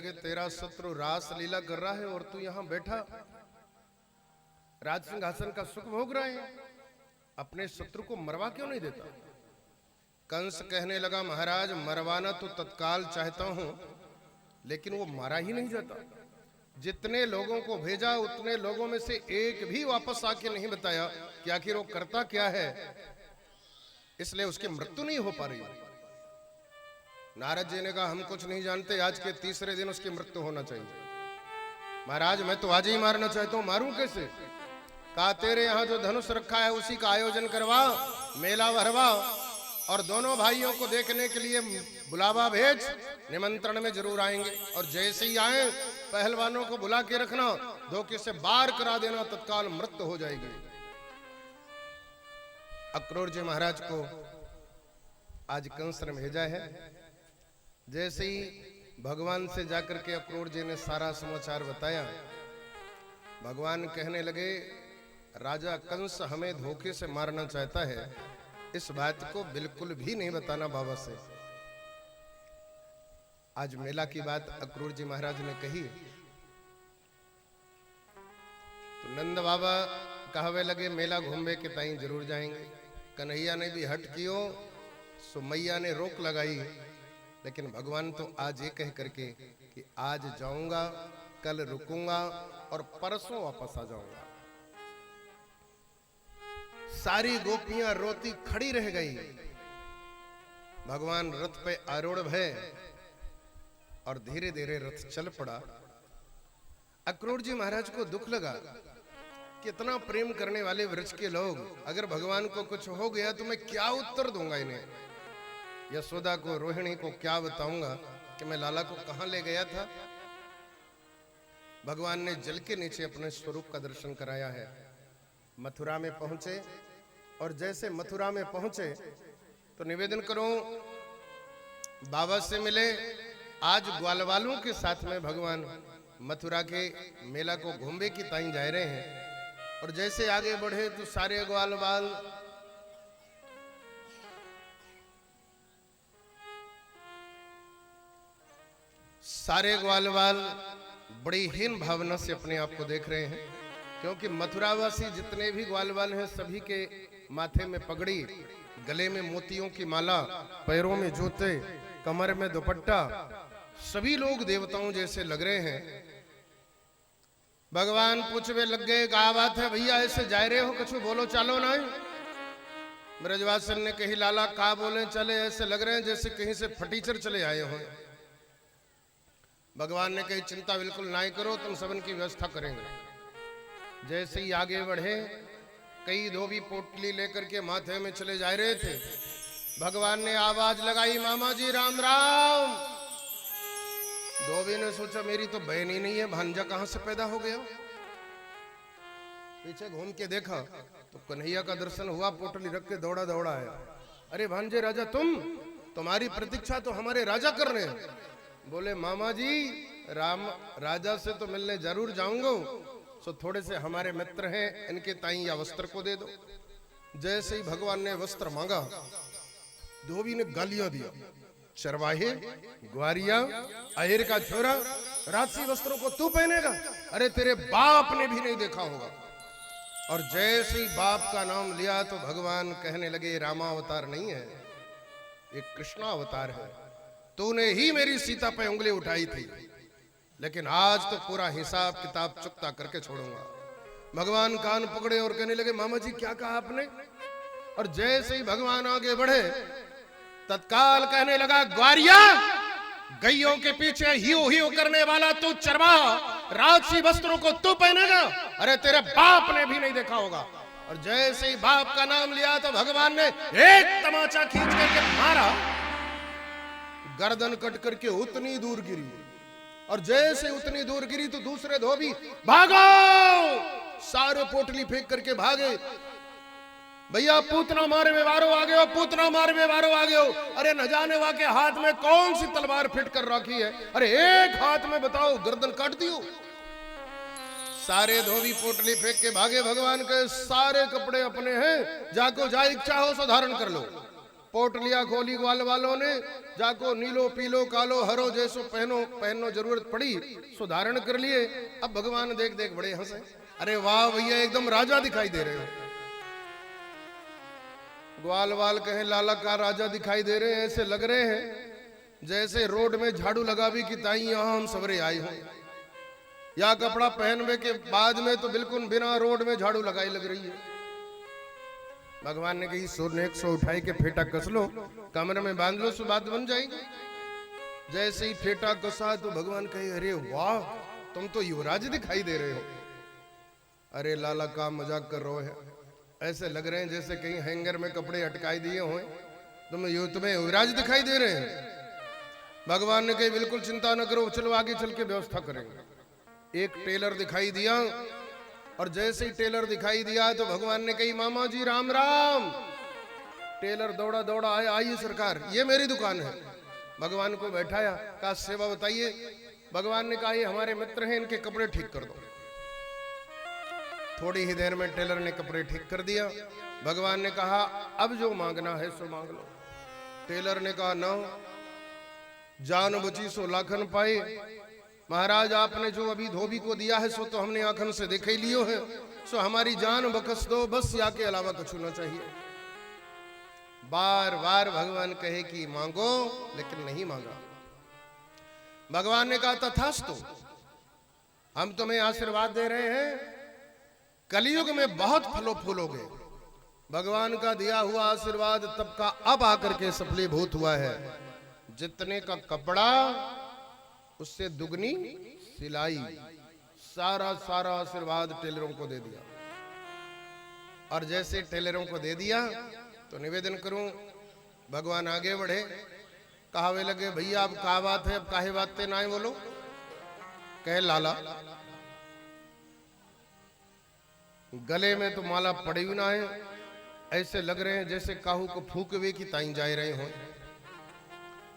लगे तेरा शत्रु रास लीला कर रहा है और तू यहां बैठा राज सिंहासन का सुख भोग रहा है, अपने शत्रु को मरवा क्यों नहीं देता? कंस कहने लगा महाराज मरवाना तो तत्काल चाहता हूं, लेकिन वो मारा ही नहीं जाता। जितने लोगों को भेजा उतने लोगों में से एक भी वापस आके नहीं बताया कि आखिर वो करता क्या है, इसलिए उसकी मृत्यु नहीं हो पा रही। नारद जी ने कहा हम कुछ नहीं जानते, आज के तीसरे दिन उसकी मृत्यु होना चाहिए। महाराज मैं तो आज ही मारना चाहता हूं, मारूं कैसे? कहा तेरे यहां जो धनुष रखा है उसी का आयोजन करवा, मेला भरवा और दोनों भाइयों को देखने के लिए बुलावा भेज, निमंत्रण में जरूर आएंगे। और जैसे ही आए पहलवानों को बुला के रखना, धोखे से बार करा देना, तत्काल मृत्यु हो जाएगी। अक्रूर जी महाराज को आज कंस ने भेजा है। जैसे ही भगवान से जाकर के अक्रूर जी ने सारा समाचार बताया, भगवान कहने लगे राजा कंस हमें धोखे से मारना चाहता है, इस बात को बिल्कुल भी नहीं बताना बाबा से। आज मेला की बात अक्रूर जी महाराज ने कही तो नंद बाबा कहवे लगे मेला घूमने के ताई जरूर जाएंगे। कन्हैया ने भी हट कियो, सो मैया ने रोक लगाई, लेकिन भगवान तो आज ये कह करके कि आज जाऊंगा, कल रुकूंगा और परसों वापस आ जाऊंगा। सारी गोपियां रोती खड़ी रह गई। भगवान रथ पे आरूढ़ भय और धीरे धीरे रथ चल पड़ा। अक्रूर जी महाराज को दुख लगा, कितना प्रेम करने वाले वृक्ष के लोग, अगर भगवान को कुछ हो गया तो मैं क्या उत्तर दूंगा इन्हें? यशोदा को, रोहिणी को क्या बताऊंगा कि मैं लाला को कहां ले गया था? भगवान ने जल के नीचे अपने स्वरूप का दर्शन कराया है। मथुरा में पहुंचे और जैसे मथुरा में पहुंचे तो निवेदन करूं बाबा से मिले। आज ग्वालवालों के साथ में भगवान मथुरा के मेला को घूमने की ताई जा रहे हैं। और जैसे आगे बढ़े तो सारे ग्वालवाल बड़ी हीन भावना से अपने आप को देख रहे हैं, क्योंकि मथुरावासी जितने भी ग्वालवाल हैं सभी के माथे में पगड़ी, गले में मोतियों की माला, पैरों में जूते, कमर में दुपट्टा, सभी लोग देवताओं जैसे लग रहे हैं। भगवान पूछवे लग गए क्या बात है भैया ऐसे जा रहे हो, कछु बोलो चालो ना। ब्रजवासन ने कही लाला का बोले चले, ऐसे लग रहे हैं जैसे कहीं से फटीचर चले आए हो। भगवान ने कही चिंता बिल्कुल ना करो, तुम सबन की व्यवस्था करेंगे। जैसे ही आगे बढ़े कई धोबी पोटली लेकर के माथे में चले जा रहे थे। भगवान ने आवाज लगाई मामा जी राम राम। धोबी ने सोचा मेरी तो बहन ही नहीं है, भांजा कहां से पैदा हो गया। पीछे घूम के देखा तो कन्हैया का दर्शन हुआ, पोटली रख के दौड़ा दौड़ा आया। अरे भांजे राजा तुम्हारी प्रतीक्षा तो हमारे राजा कर रहे हैं। बोले मामा जी राम राजा से तो मिलने जरूर जाऊंगा, सो थोड़े से हमारे मित्र हैं, इनके ताई या वस्त्र को दे दो। जैसे ही भगवान ने वस्त्र मांगा, धोबी ने गालियां दिया, चरवाहे, ग्वारिया, अहिर का छोरा, राजसी वस्त्रों को तू पहनेगा? अरे तेरे बाप ने भी नहीं देखा होगा। और जैसे ही बाप का नाम लिया तो भगवान कहने लगे रामावतार नहीं है, एक कृष्णा अवतार है। तूने ही मेरी सीता पे उंगली उठाई थी, लेकिन आज तो पूरा हिसाब किताब चुकता करके छोड़ूंगा। भगवान कान पकड़े और कहने लगे मामा जी क्या कहा आपने? और जैसे ही भगवान आगे बढ़े तत्काल कहने लगा ग्वारिया, गैयों के पीछे हियो हियो करने वाला तू चरवाहा, राजसी वस्त्रों को तू पहनेगा? अरे तेरे बाप ने भी नहीं देखा होगा। और जैसे ही बाप का नाम लिया तो भगवान ने एक तमाचा खींच करके मारा, गर्दन कट करके उतनी दूर गिरी। और जैसे उतनी दूर गिरी तो दूसरे धोबी भागो, सारे पोटली फेंक करके भागे। भैया पूतना मारे में वारो आ गए हो, पूतना मारे में वारो आ गए हो। अरे न जाने वा के हाथ में कौन सी तलवार फिट कर रखी है, अरे एक हाथ में बताओ गर्दन काट दियो। सारे धोबी पोटली फेंक के भागे। भगवान के सारे कपड़े अपने हैं, जाको जा इच्छा हो सो धारण कर लो। पोटलिया खोली ग्वाल वालों ने, जाको नीलो पीलो कालो हरो जैसो पहनो जरूरत पड़ी सो धारण कर लिए। अब भगवान देख देख बड़े हंसे, अरे वाह भैया एकदम राजा दिखाई दे रहे हो। ग्वाल वाल कहे लाला का राजा दिखाई दे रहे हैं, ऐसे लग रहे हैं जैसे रोड में झाड़ू लगा भी कि ताई यहां हम सवरे आए हों, या कपड़ा पहनने के बाद में तो बिल्कुल बिना रोड में झाड़ू लगाई लग रही है। भगवान ने कही सोने 100 उठाई के फेटा कस लो, कमरे में बांध लो, सो बात बन जाएगी। जैसे ही फेटा कसा तो भगवान कहे अरे वाह तुम तो युवराज दिखाई दे रहे हो। अरे लाला का मजाक कर रहे हैं, ऐसे लग रहे हैं जैसे कहीं हैंगर में कपड़े अटकाई दिए हों, तुम्हें युवराज दिखाई दे रहे हैं। भगवान ने कही बिल्कुल चिंता न करो, चलो आगे चल के व्यवस्था करेंगे। एक टेलर दिखाई दिया, और जैसे ही टेलर दिखाई दिया तो भगवान ने कही मामा जी राम राम। टेलर दौड़ा दौड़ा आया, आइए सरकार ये मेरी दुकान है। भगवान को बैठाया, कहा सेवा बताइए। भगवान ने कहा ये हमारे मित्र हैं, इनके कपड़े ठीक कर दो। थोड़ी ही देर में टेलर ने कपड़े ठीक कर दिया। भगवान ने कहा अब जो मांगना है सो मांग लो। टेलर ने कहा ना, जान बची सो लाखन पाए। महाराज आपने जो अभी धोबी को दिया है सो तो हमने आंखन से देख ही लियो है, सो हमारी जान बकस दो बस, या के अलावा कुछ ना चाहिए। बार बार भगवान कहे कि मांगो, लेकिन नहीं मांगा। भगवान ने कहा तथास्तु, हम तुम्हें आशीर्वाद दे रहे हैं, कलयुग में बहुत फलो फूलोगे। भगवान का दिया हुआ आशीर्वाद तब का अब आकर के सफलीभूत हुआ है। जितने का कपड़ा उससे दुगनी सिलाई, सारा सारा आशीर्वाद टेलरों को दे दिया। और जैसे टेलरों को दे दिया तो निवेदन करूं, भगवान आगे बढ़े, कहावे लगे भैया अब का बात है, अब काहे बात ते ना है बोलो। कहे लाला गले में तो माला पड़ी हुई ना है, ऐसे लग रहे हैं जैसे काहू को फूकवे की ताई जा रहे हो।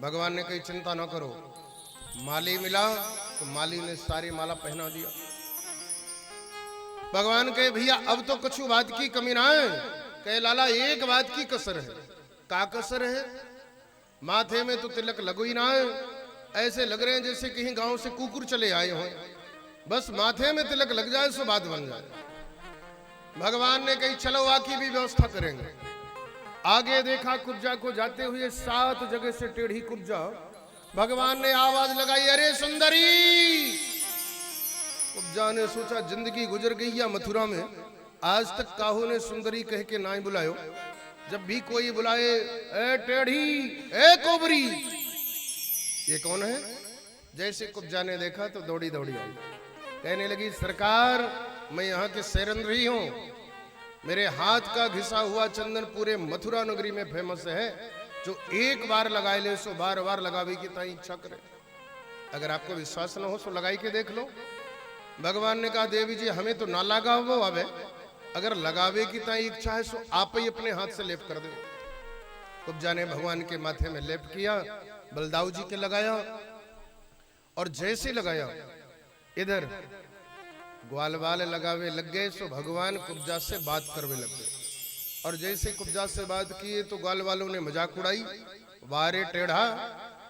भगवान ने कही चिंता ना करो। माली मिला तो माली ने सारी माला पहना दिया। भगवान कहे भैया अब तो कुछ बात की कमी ना है। कहे लाला एक बात की कसर है। का कसर है? माथे में तो तिलक लगो ही ना है, ऐसे लग रहे हैं जैसे कहीं गांव से कुकुर चले आए हो। बस माथे में तिलक लग जाए सो बात बन जाए। भगवान ने कही चलो आकी भी व्यवस्था करेंगे। आगे देखा कुब्जा को जाते हुए 7 जगह से टेढ़ी कुब्जा। भगवान ने आवाज लगाई अरे सुंदरी। कुब्जा ने सोचा जिंदगी गुजर गई या मथुरा में आज तक काहू ने सुंदरी कह के ना ही बुलायो। जब भी कोई बुलाए ए टेढ़ी ए कोबरी, ये कौन है? जैसे कुब्जा ने देखा तो दौड़ी दौड़ी आई, कहने लगी सरकार मैं यहाँ के सेरंद्री हूँ। मेरे हाथ का घिसा हुआ चंदन पूरे मथुरा नगरी में फेमस है। जो एक बार लगाए ले सो बार बार लगावे की ताई इच्छा करे। अगर आपको विश्वास न हो सो लगाई के देख लो। भगवान ने कहा देवी जी हमें तो ना लगा वो अब, अगर लगावे की ताई इच्छा है सो आप ही अपने हाथ से लेप कर दो। कुब्जा ने भगवान के माथे में लेप किया, बलदाऊ जी के लगाया, और जैसे लगाया इधर ग्वाल वाल लगावे लग गए सो भगवान कुब्जा से बात करवे लग गए। और जैसे कुब्जा से बात किए तो ग्वाल वालों ने मजाक उड़ाई, वारे टेढ़ा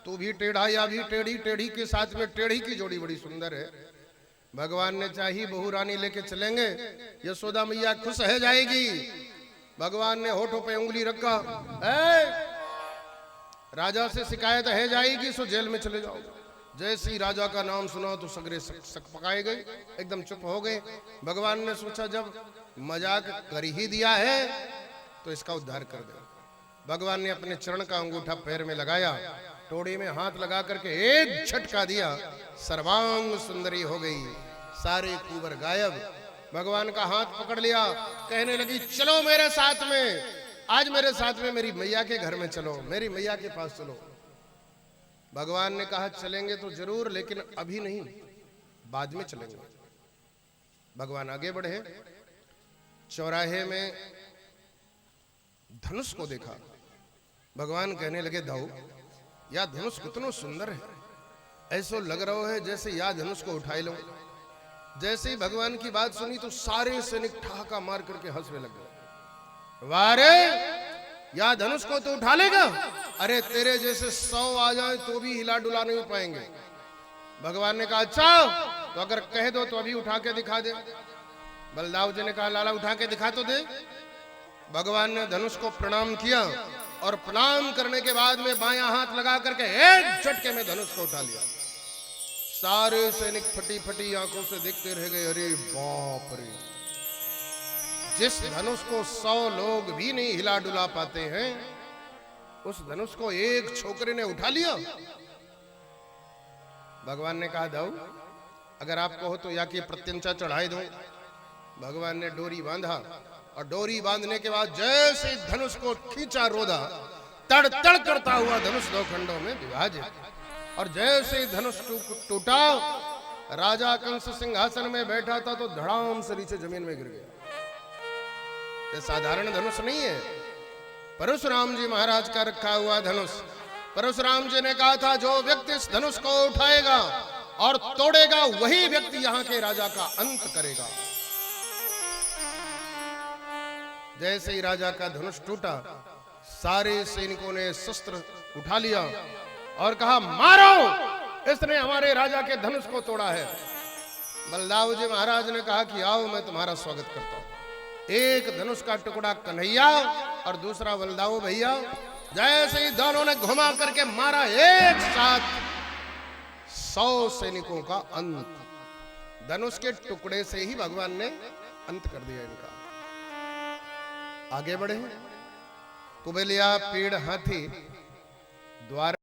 तू भी टेढ़ा या भी टेढ़ी, टेढ़ी के साथ में टेढ़ी की जोड़ी बड़ी सुंदर है। भगवान ने चाही बहू रानी लेके चलेंगे, यशोदा मैया खुश है जाएगी। भगवान ने होठों पे उंगली रखा, राजा से शिकायत है जाएगी सो जेल में चले जाओ। जैसे ही राजा का नाम सुना तो सगरे सक पकाए गए, एकदम चुप हो गए। भगवान ने सोचा जब मजाक कर ही दिया है तो इसका उद्धार कर दे। भगवान ने अपने चरण का अंगूठा पैर में लगाया, टोड़ी में हाथ लगा करके एक झटका दिया, सर्वांग सुंदरी हो गई, सारे कुंवर गायब। भगवान का हाथ पकड़ लिया, कहने लगी चलो मेरे साथ में, आज मेरे साथ में मेरी मैया के घर में चलो, मेरी मैया के पास चलो। भगवान ने कहा चलेंगे तो जरूर, लेकिन अभी नहीं, बाद में चलेंगे। भगवान आगे बढ़े, चौराहे में धनुष को देखा। भगवान कहने लगे दाऊ या धनुष कितना सुंदर है, ऐसा लग रहा है जैसे या धनुष को उठाए लो। जैसे ही भगवान की बात सुनी तो सारे सैनिक ठहाका मार करके हंसने लग गए। वारे या धनुष को तो उठा लेगा? अरे तेरे जैसे 100 आ जाए तो भी हिला डुला नहीं पाएंगे। भगवान ने कहा अच्छा तो अगर कह दो तो अभी उठा के दिखा दे। बलदाऊ जी ने कहा लाला उठा के दिखा तो दे। भगवान ने धनुष को प्रणाम किया और प्रणाम करने के बाद में बायां हाथ लगा करके एक झटके में धनुष को उठा लिया। सारे सैनिक फटी फटी आंखों से देखते रह गए। अरे बाप रे, जिस धनुष को 100 लोग भी नहीं हिला डुला पाते हैं उस धनुष को एक छोकरे ने उठा लिया। भगवान ने कहा दाऊ अगर आपको हो तो या कि प्रत्यंचा चढ़ाई दो। भगवान ने डोरी बांधा और डोरी बांधने के बाद जैसे धनुष को खींचा रोदा, तड़ तड़ करता हुआ धनुष 2 खंडों में विभाजित। और जैसे धनुष टूटा, राजा कंस सिंहासन में बैठा था तो धड़ाम से नीचे जमीन में गिर गया। ये साधारण धनुष नहीं है, परशुराम जी महाराज का रखा हुआ धनुष। परशुराम जी ने कहा था जो व्यक्ति इस धनुष को उठाएगा और तोड़ेगा वही व्यक्ति यहाँ के राजा का अंत करेगा। जैसे ही राजा का धनुष टूटा, सारे सैनिकों ने शस्त्र उठा लिया और कहा मारो, इसने हमारे राजा के धनुष को तोड़ा है। बलदाऊ जी महाराज ने कहा कि आओ मैं तुम्हारा स्वागत करता हूं। एक धनुष का टुकड़ा कन्हैया और दूसरा बलदाऊ भैया। जैसे ही दोनों ने घुमा करके मारा, एक साथ 100 सैनिकों का अंत। धनुष के टुकड़े से ही भगवान ने अंत कर दिया इनका। आगे बढ़े। कुबेलिया पीड़ हाथी द्वार